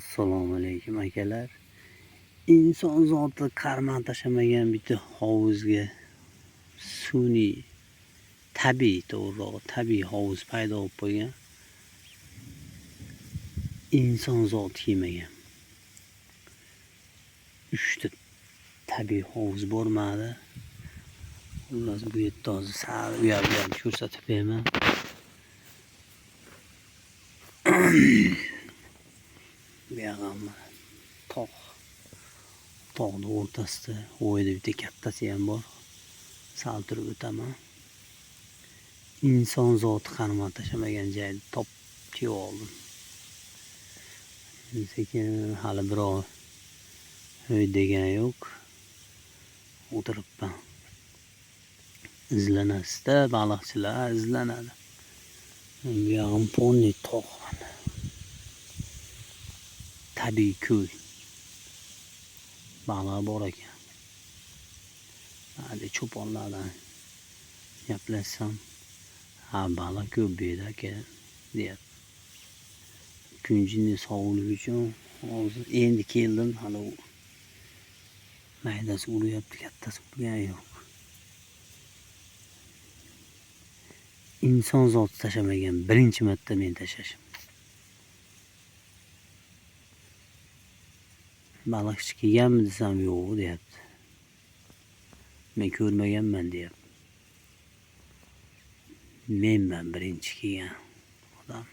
Assalomu alaykum akalar. İnson zoti qarman tashamagan bitta hovuzga sun'iy tabiiy to'g'rirog'i tabiiy hovuz paydo bo'lib qo'ygan. İnson zoti kelmagan. 3 ta tabiiy hovuz bo'lmadi. Xullas bu yerda hozir sal u yerni ko'rsatib beraman. Buyog'imni tog'ni o'rtasida o'yda bitta kattasi ham bor. Sal turib o'taman. İnson zoti qarman tashamagan joyni topib oldim. Sekin hali birov uy degani yo'q. O'tiribman. İzlanasizda baliqchilar izlanadi. Bu yog'im ponni tog'. Tabiiy ko'l. Baliq bor ekan. Hadi cho'ponlardan gaplashsam, ha baliq ko'p bu yerda aka deyapti. Kunjini sog'ligi uchun hozir endi keldim, hali maydasi uryapti, kattasi urgani yo'q. İnson zoti tashamagan birinchi marta men tashashim. Baliqchi kelganmi desam yo'q deyapti. Men ko'rmaganman deyapti. Menman birinchi kelgan odam.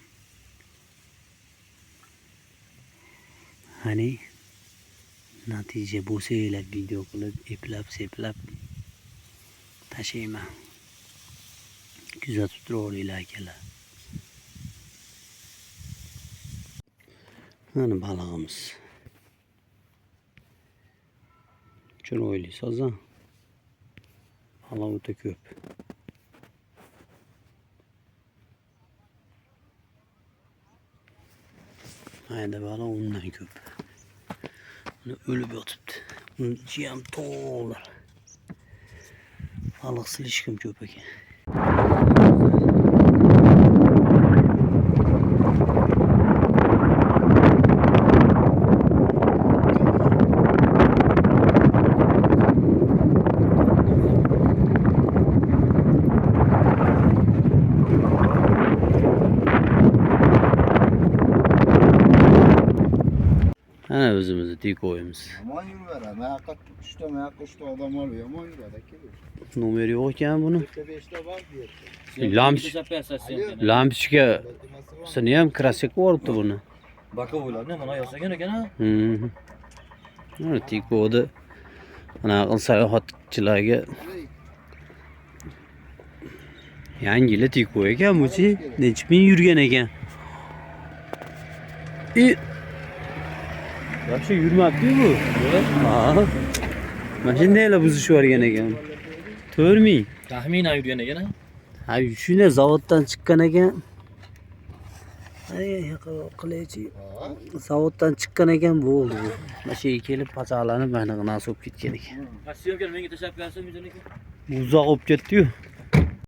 Hani natija bo'lsa video qilib eplab-seplab tashayman. Kuzatib turinglar akalar. Mana balig'imiz. Chiroyli sozan. Baliq o'ta ko'p. Mayda baliq undan ko'p. Uni o'lib yotibdi. Uni ichi ham to'g'ri. Baliq silishkim ko'p ekan. Ana o'zimizni dekoyimiz. Yomon yuraveradi. Mayaqqa 3 ta, mayaqqa 3 ta odam olib yomon yuradi aka. Nomer yo'q ekan buni. 5 ta bor bu yerda. Lampochka sini ham krasik boribdi buni. Bakovlarni mana yosagan ekan ha. Mana tikodi. Mana sayohatchilarga yangi tiko ekan buchi. Necha ming yurgan ekan. Yaxshi yurmabdi bu. Ha. Mashinalar buzishib yuborgan ekan. 4000. Taxminan yurgan ekan ha. Ha, shuna zavoddan chiqqan ekan. Ay, qilaychi. Zavoddan chiqqan ekan bo'ldi bu. Mashinaga kelib pachoqlanib mana nasib ketgan ekan. Syomkani menga tashlab bersin, mijiniki. Uzoq olib ketdi-yu.